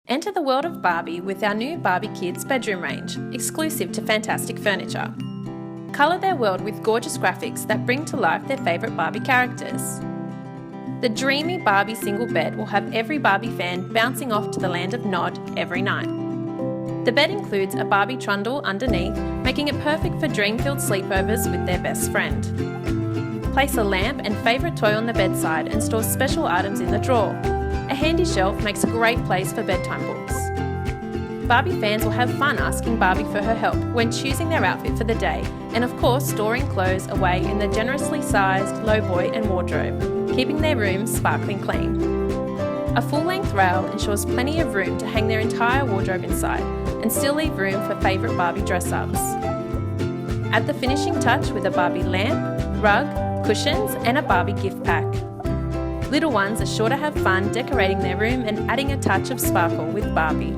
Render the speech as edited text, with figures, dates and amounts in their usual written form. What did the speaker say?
Enter the world of Barbie with our new Barbie Kids bedroom range, exclusive to Fantastic Furniture. Colour their world with gorgeous graphics that bring to life their favourite Barbie characters. The dreamy Barbie single bed will have every Barbie fan bouncing off to the land of Nod every night. The bed includes a Barbie trundle underneath, making it perfect for dream-filled sleepovers with their best friend. Place a lamp and favourite toy on the bedside and store special items in the drawer. A handy shelf makes a great place for bedtime books. Barbie fans will have fun asking Barbie for her help when choosing their outfit for the day, and of course storing clothes away in the generously sized lowboy and wardrobe, keeping their rooms sparkling clean. A full-length rail ensures plenty of room to hang their entire wardrobe inside, and still leave room for favourite Barbie dress-ups. Add the finishing touch with a Barbie lamp, rug, cushions and a Barbie gift pack. Little ones are sure to have fun decorating their room and adding a touch of sparkle with Barbie.